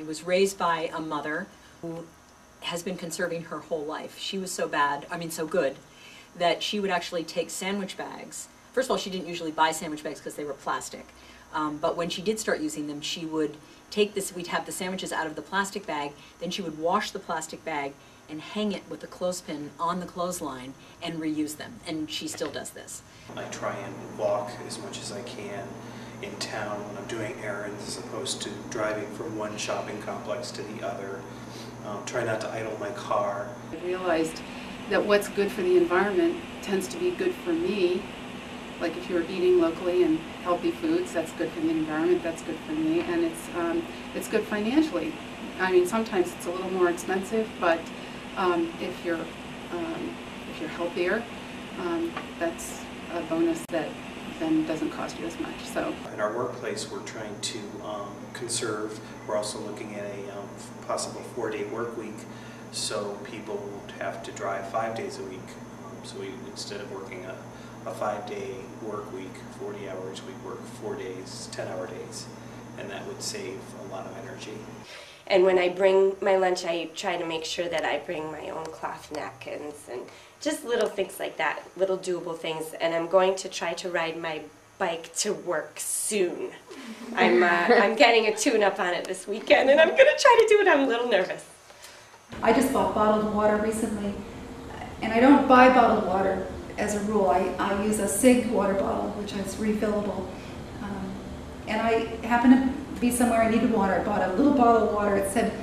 I was raised by a mother who has been conserving her whole life. She was so bad, I mean so good, that she would actually take sandwich bags. First of all, she didn't usually buy sandwich bags because they were plastic. But when she did start using them, she would take this, we'd have the sandwiches out of the plastic bag, then she would wash the plastic bag and hang it with a clothespin on the clothesline and reuse them. And she still does this. I try and walk as much as I can in town when I'm doing errands as opposed to driving from one shopping complex to the other. Try not to idle my car. I realized that what's good for the environment tends to be good for me. Like if you're eating locally and healthy foods, that's good for the environment, that's good for me, and it's good financially. I mean, sometimes it's a little more expensive, but if you're healthier, that's a bonus that then doesn't cost you as much. So in our workplace, we're trying to conserve. We're also looking at a possible 4-day work week, so people won't have to drive 5 days a week. So instead of working a 5-day work week, 40 hours, we work 4 days, 10-hour days, and that would save a lot of energy. And when I bring my lunch, I try to make sure that I bring my own cloth napkins and just little things like that, little doable things. And I'm going to try to ride my bike to work soon. I'm getting a tune-up on it this weekend, and I'm going to try to do it. I'm a little nervous. I just bought bottled water recently, and I don't buy bottled water as a rule. I use a SIG water bottle, which is refillable. And I happened to be somewhere I needed water. I bought a little bottle of water. It said,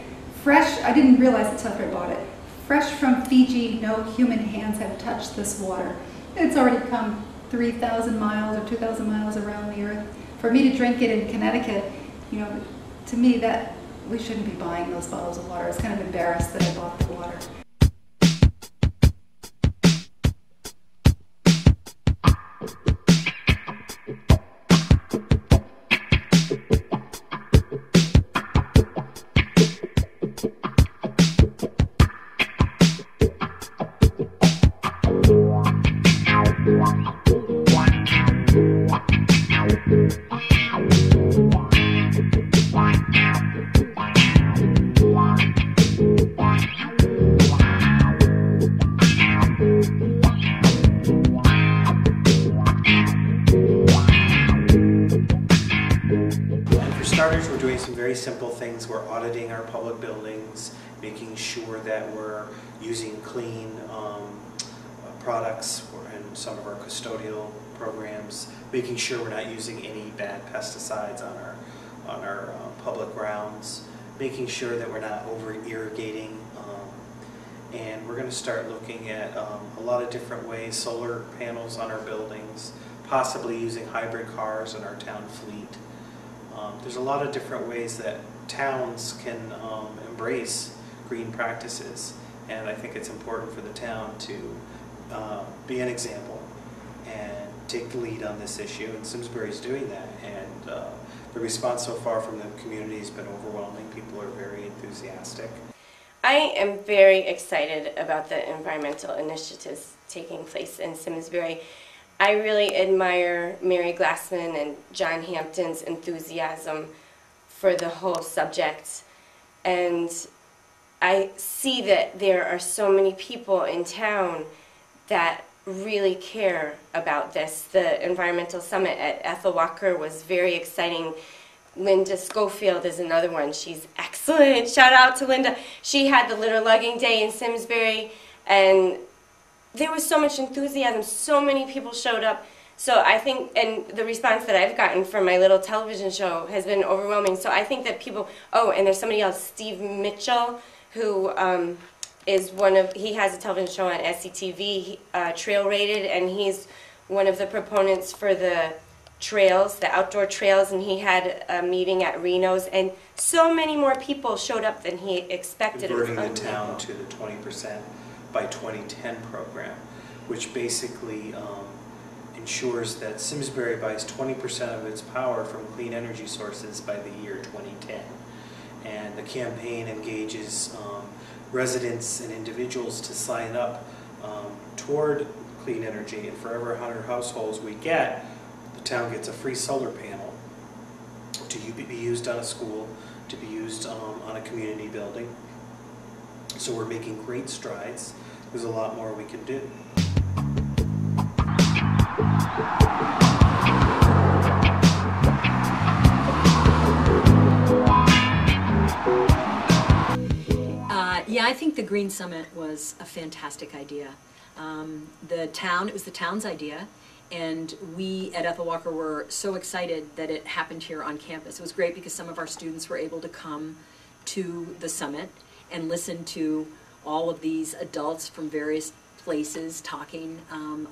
fresh, I didn't realize until after I bought it, fresh from Fiji, no human hands have touched this water. It's already come 3,000 miles or 2,000 miles around the earth. For me to drink it in Connecticut, you know, to me that we shouldn't be buying those bottles of water. I was kind of embarrassed that I bought the water. We're doing some very simple things. We're auditing our public buildings, making sure that we're using clean products in some of our custodial programs, making sure we're not using any bad pesticides on our public grounds, making sure that we're not over irrigating, and we're going to start looking at a lot of different ways, solar panels on our buildings, possibly using hybrid cars in our town fleet. There's a lot of different ways that towns can embrace green practices, and I think it's important for the town to be an example and take the lead on this issue, and Simsbury is doing that, and the response so far from the community has been overwhelming. People are very enthusiastic. I am very excited about the environmental initiatives taking place in Simsbury. I really admire Mary Glassman and John Hampton's enthusiasm for the whole subject, and I see that there are so many people in town that really care about this. The environmental summit at Ethel Walker was very exciting. Linda Schofield is another one. She's excellent. Shout out to Linda. She had the litter lugging day in Simsbury, and there was so much enthusiasm. So many people showed up. So I think, and the response that I've gotten from my little television show has been overwhelming. So I think that people, oh, and there's somebody else, Steve Mitchell, who is he has a television show on SCTV, Trail Rated, and he's one of the proponents for the trails, the outdoor trails, and he had a meeting at Reno's, and so many more people showed up than he expected. Converting the town to the 20% by 2010 program, which basically ensures that Simsbury buys 20% of its power from clean energy sources by the year 2010. And the campaign engages residents and individuals to sign up toward clean energy, and for every 100 households we get, the town gets a free solar panel to be used on a school, to be used on a community building. So we're making great strides. There's a lot more we can do. Yeah, I think the Green Summit was a fantastic idea. It was the town's idea, and we at Ethel Walker were so excited that it happened here on campus. It was great because some of our students were able to come to the summit and listen to all of these adults from various places talking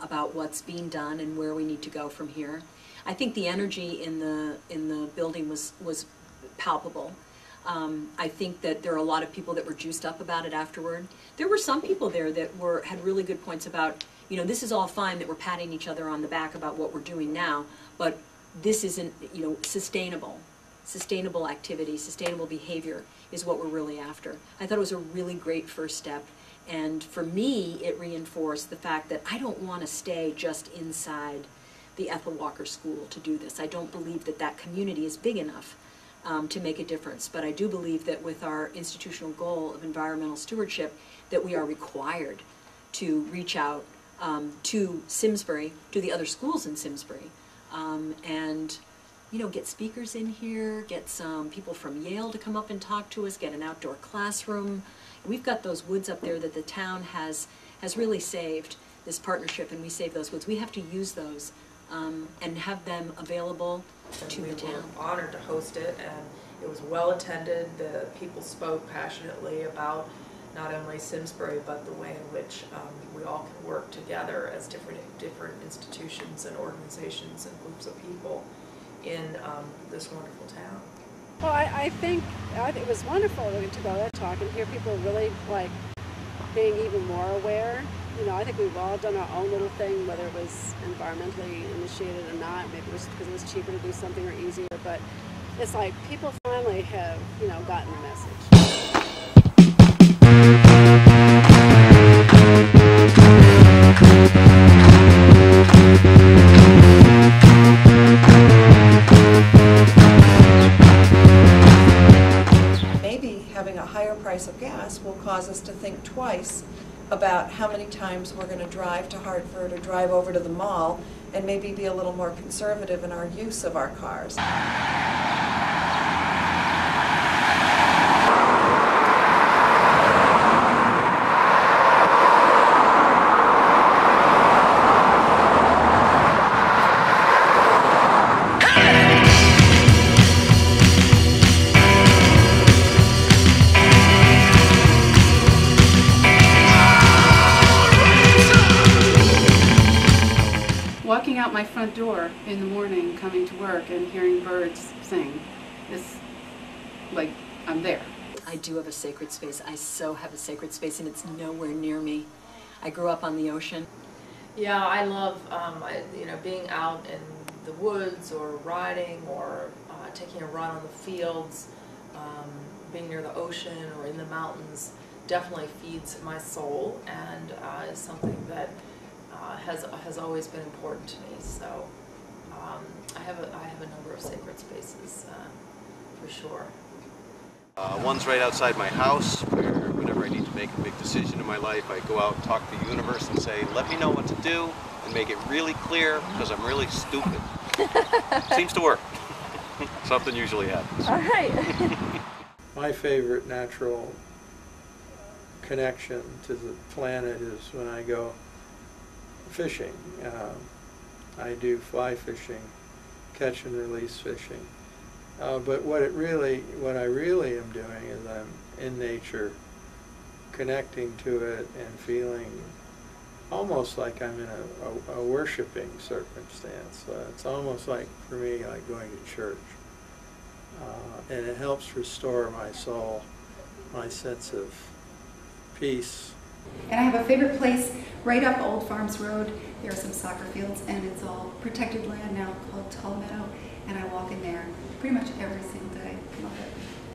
about what's being done and where we need to go from here. I think the energy in the building was palpable. I think that there are a lot of people that were juiced up about it afterward. There were some people there that had really good points about, this is all fine that we're patting each other on the back about what we're doing now, but this isn't, sustainable activity, sustainable behavior is what we're really after. I thought it was a really great first step, and for me, it reinforced the fact that I don't want to stay just inside the Ethel Walker School to do this. I don't believe that that community is big enough to make a difference, but I do believe that with our institutional goal of environmental stewardship, that we are required to reach out to Simsbury, to the other schools in Simsbury, and get speakers in here, get some people from Yale to come up and talk to us, get an outdoor classroom. We've got those woods up there that the town has really saved, this partnership, and we save those woods. We have to use those and have them available to the town. We were honored to host it, and it was well attended. The people spoke passionately about not only Simsbury, but the way in which we all can work together as different institutions and organizations and groups of people in this wonderful town. Well, I think it was wonderful to go to that talk and hear people really being even more aware. I think we've all done our own little thing, whether it was environmentally initiated or not. Maybe it was because it was cheaper to do something or easier, but it's like people finally have, gotten the message. Maybe having a higher price of gas will cause us to think twice about how many times we're going to drive to Hartford or drive over to the mall, and maybe be a little more conservative in our use of our cars. Walking out my front door in the morning, coming to work and hearing birds sing, is like I'm there. I do have a sacred space. I so have a sacred space, and it's nowhere near me. I grew up on the ocean. Yeah, I love being out in the woods or riding or taking a run on the fields, being near the ocean or in the mountains definitely feeds my soul and is something that has always been important to me. So I have a number of sacred spaces for sure. One's right outside my house, where whenever I need to make a big decision in my life, I go out and talk to the universe and say, let me know what to do and make it really clear, because I'm really stupid. Seems to work. Something usually happens. All right. My favorite natural connection to the planet is when I go fishing. I do fly fishing, catch and release fishing. But what I really am doing is I'm in nature, connecting to it and feeling almost like I'm in a worshiping circumstance. It's almost like, for me, like going to church. And it helps restore my soul, my sense of peace. And I have a favorite place right up Old Farms Road. There are some soccer fields, and it's all protected land now called Tall Meadow, and I walk in there pretty much every single day. Love it.